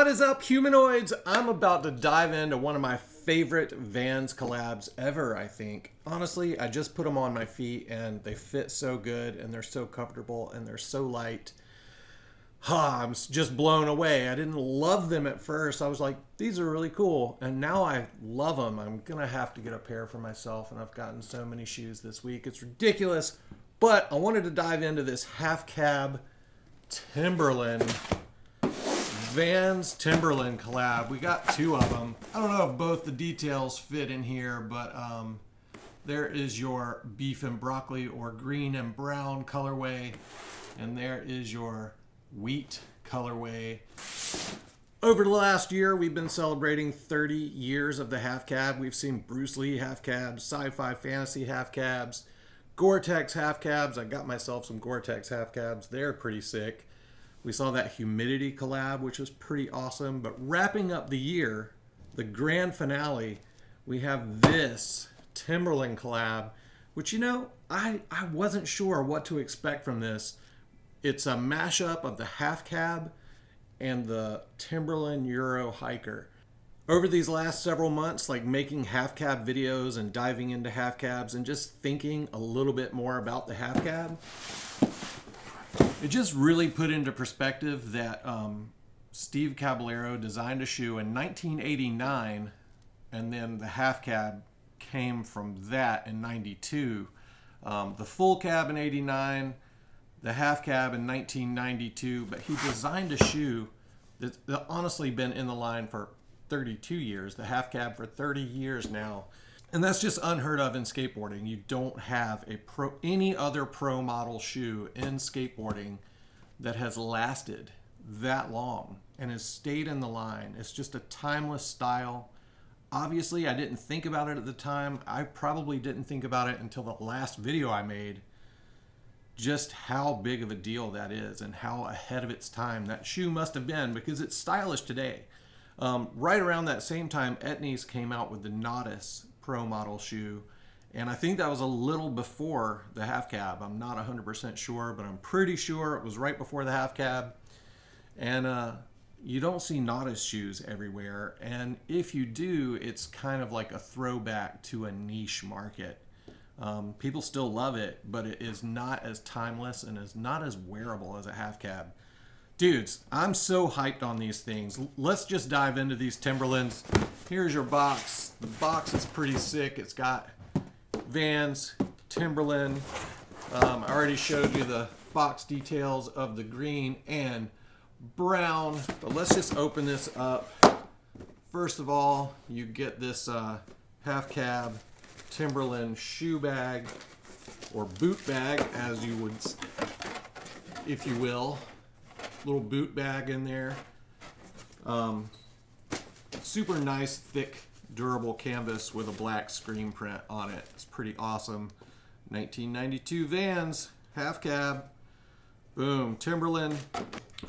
What is up, humanoids? I'm about to dive into one of my favorite Vans collabs ever, I think. Honestly, I just put them on my feet and they fit so good and they're so comfortable and they're so light. I'm just blown away. I didn't love them at first. I was like, these are really cool. And now I love them. I'm going to have to get a pair for myself, and I've gotten so many shoes this week. It's ridiculous. But I wanted to dive into this half cab Timberland Vans Timberland collab. We got two of them. I don't know if both the details fit in here, but there is your beef and broccoli or green and brown colorway, and there is your wheat colorway. Over the last year, we've been celebrating 30 years of the half cab. We've seen Bruce Lee half cabs, sci-fi fantasy half cabs, Gore-Tex half cabs. I got myself some Gore-Tex half cabs. They're pretty sick. We saw that humidity collab, which was pretty awesome. But wrapping up the year, the grand finale, we have this Timberland collab, which, you know, I wasn't sure what to expect from this. It's a mashup of the half cab and the Timberland Euro hiker. Over these last several months, like making half cab videos and diving into half cabs and just thinking a little bit more about the half cab, it just really put into perspective that Steve Caballero designed a shoe in 1989, and then the half cab came from that in 92. The full cab in 89, the half cab in 1992, but he designed a shoe that's honestly been in the line for 32 years, the half cab for 30 years now. And that's just unheard of in skateboarding. You don't have any other pro model shoe in skateboarding that has lasted that long and has stayed in the line. It's just a timeless style. Obviously, I didn't think about it at the time. I probably didn't think about it until the last video I made, just how big of a deal that is and how ahead of its time that shoe must have been, because it's stylish today. Right around that same time, Etnies came out with the Nodus Pro model shoe, and I think that was a little before the half cab. I'm not 100% sure, but I'm pretty sure it was right before the half cab. And you don't see Nodus shoes everywhere, and if you do, it's kind of like a throwback to a niche market. People still love it, but it is not as timeless and is not as wearable as a half cab. Dudes, I'm so hyped on these things. Let's just dive into these Timberlands. Here's your box. The box is pretty sick. It's got Vans, Timberland. I already showed you the box details of the green and brown, but let's just open this up. First of all, you get this half cab Timberland shoe bag, or boot bag, as you would, if you will. Little boot bag in there. Super nice, thick, durable canvas with a black screen print on it. It's pretty awesome. 1992 Vans, half cab. Boom, Timberland.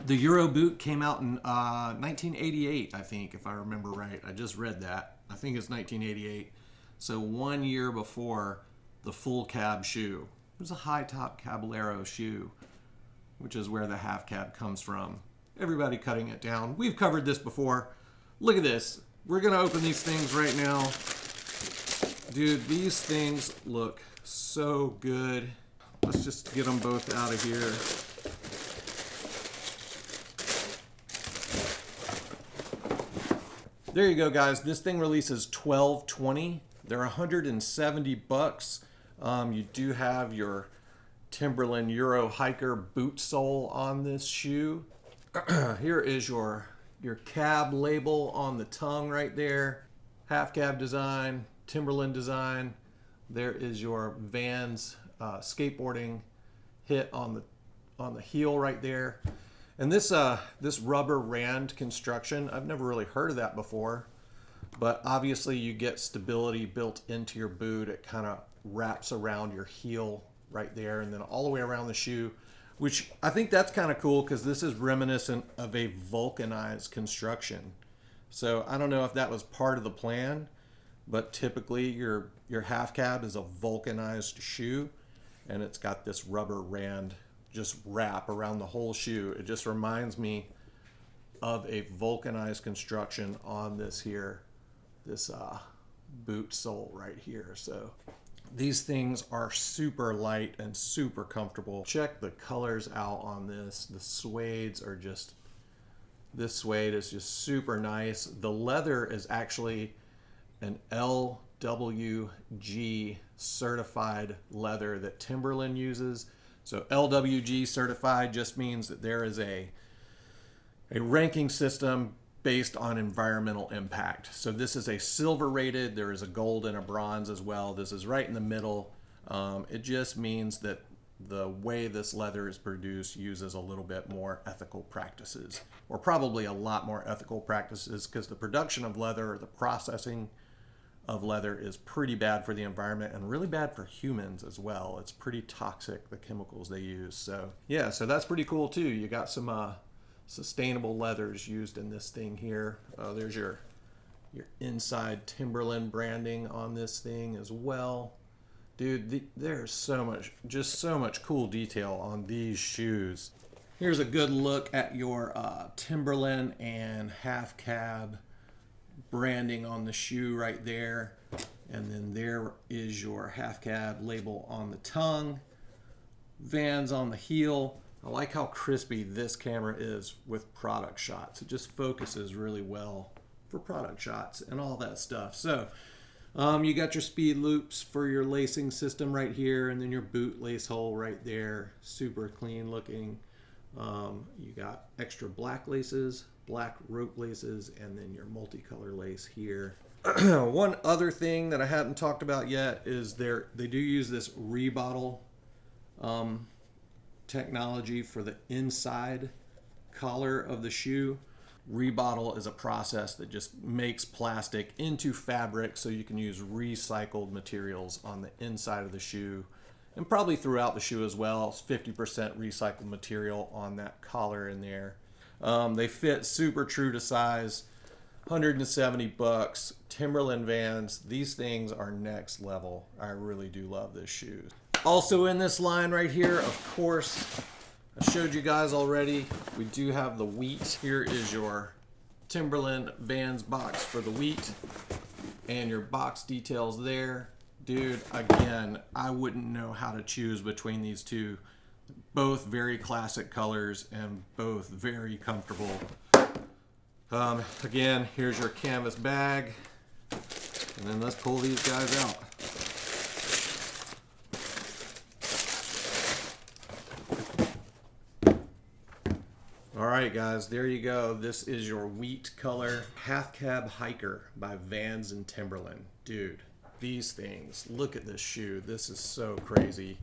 The Euro boot came out in 1988, I think, if I remember right. I just read that. I think it's 1988. So 1 year before the full cab shoe. It was a high top Caballero shoe, which is where the half cab comes from. Everybody cutting it down. We've covered this before. Look at this. We're gonna open these things right now. Dude, these things look so good. Let's just get them both out of here. There you go, guys. This thing releases 12/20. They're 170 bucks. You do have your Timberland Euro hiker boot sole on this shoe. Here is your cab label on the tongue right there. Half cab design, Timberland design. There is your Vans skateboarding hit on the heel right there. And this rubber rand construction, I've never really heard of that before, but obviously you get stability built into your boot. It kind of wraps around your heel right there and then all the way around the shoe, which I think that's kind of cool because this is reminiscent of a vulcanized construction. So I don't know if that was part of the plan, but typically your half cab is a vulcanized shoe, and it's got this rubber rand just wrap around the whole shoe. It just reminds me of a vulcanized construction on this here, this boot sole right here. So these things are super light and super comfortable. Check the colors out on this. The suedes are just, this suede is just super nice. The leather is actually an LWG certified leather that Timberland uses. So LWG certified just means that there is a ranking system based on environmental impact. So this is a silver rated. There is a gold and a bronze as well. This is right in the middle. It just means that the way this leather is produced uses a little bit more ethical practices, or probably a lot more ethical practices, because the production of leather, or the processing of leather, is pretty bad for the environment and really bad for humans as well. It's pretty toxic, the chemicals they use. So yeah, so that's pretty cool too. You got some sustainable leathers used in this thing here. There's your inside Timberland branding on this thing as well. Dude, there's so much, just so much cool detail on these shoes. Here's a good look at your Timberland and half cab branding on the shoe right there. And then there is your half cab label on the tongue, Vans on the heel. I like how crispy this camera is with product shots. It just focuses really well for product shots and all that stuff. So you got your speed loops for your lacing system right here, and then your boot lace hole right there. Super clean looking. You got extra black laces, black rope laces, and then your multicolor lace here. One other thing that I hadn't talked about yet is they do use this rebottle technology for the inside collar of the shoe. Rebottle is a process that just makes plastic into fabric, so you can use recycled materials on the inside of the shoe, and probably throughout the shoe as well. It's 50% recycled material on that collar in there. They fit super true to size. $170. Timberland Vans. These things are next level. I really do love this shoe. Also in this line right here, of course, I showed you guys already, we do have the wheat. Here is your Timberland Vans box for the wheat, and your box details there. Dude, again, I wouldn't know how to choose between these two. Both very classic colors and both very comfortable. Again, here's your canvas bag, and then let's pull these guys out. All right, guys, there you go. This is your wheat color half cab hiker by Vans and Timberland. Dude, these things, look at this shoe. This is so crazy.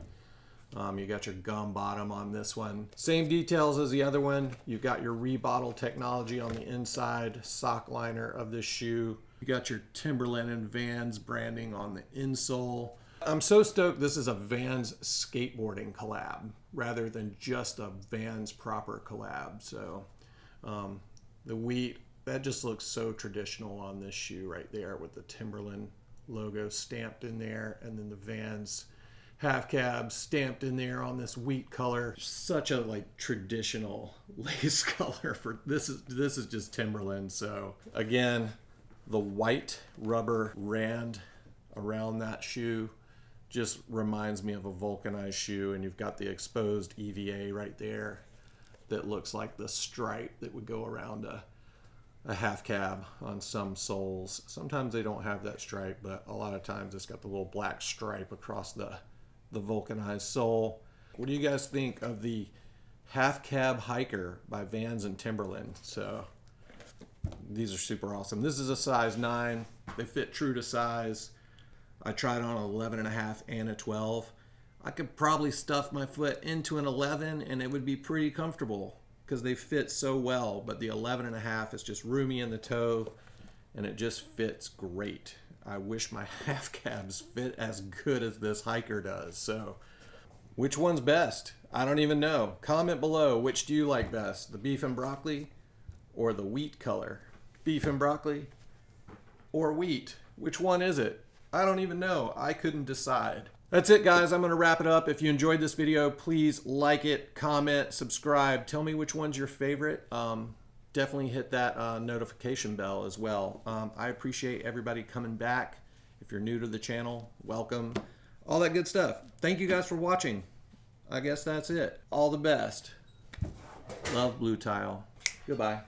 You got your gum bottom on this one. Same details as the other one. You've got your rebottle technology on the inside sock liner of this shoe. You got your Timberland and Vans branding on the insole. I'm so stoked this is a Vans skateboarding collab rather than just a Vans proper collab. So the wheat, that just looks so traditional on this shoe right there with the Timberland logo stamped in there, and then the Vans half cab stamped in there on this wheat color. Such a like traditional lace color for this is just Timberland. So again, the white rubber rand around that shoe just reminds me of a vulcanized shoe, and you've got the exposed EVA right there that looks like the stripe that would go around a half cab on some soles. Sometimes they don't have that stripe, but a lot of times it's got the little black stripe across the vulcanized sole. What do you guys think of the half cab hiker by Vans and Timberland? So these are super awesome. This is a size 9. They fit true to size. I tried on an 11.5 and a 12. I could probably stuff my foot into an 11 and it would be pretty comfortable because they fit so well, but the 11.5 is just roomy in the toe and it just fits great. I wish my half cabs fit as good as this hiker does. So which one's best? I don't even know. Comment below, which do you like best? The beef and broccoli or the wheat color? Beef and broccoli or wheat? Which one is it? I don't even know. I couldn't decide. That's it, guys. I'm going to wrap it up. If you enjoyed this video, please like it, comment, subscribe. Tell me which one's your favorite. definitely hit that notification bell as well. I appreciate everybody coming back. If you're new to the channel, welcome. All that good stuff. Thank you guys for watching. I guess that's it. All the best. Love Blue Tile. Goodbye.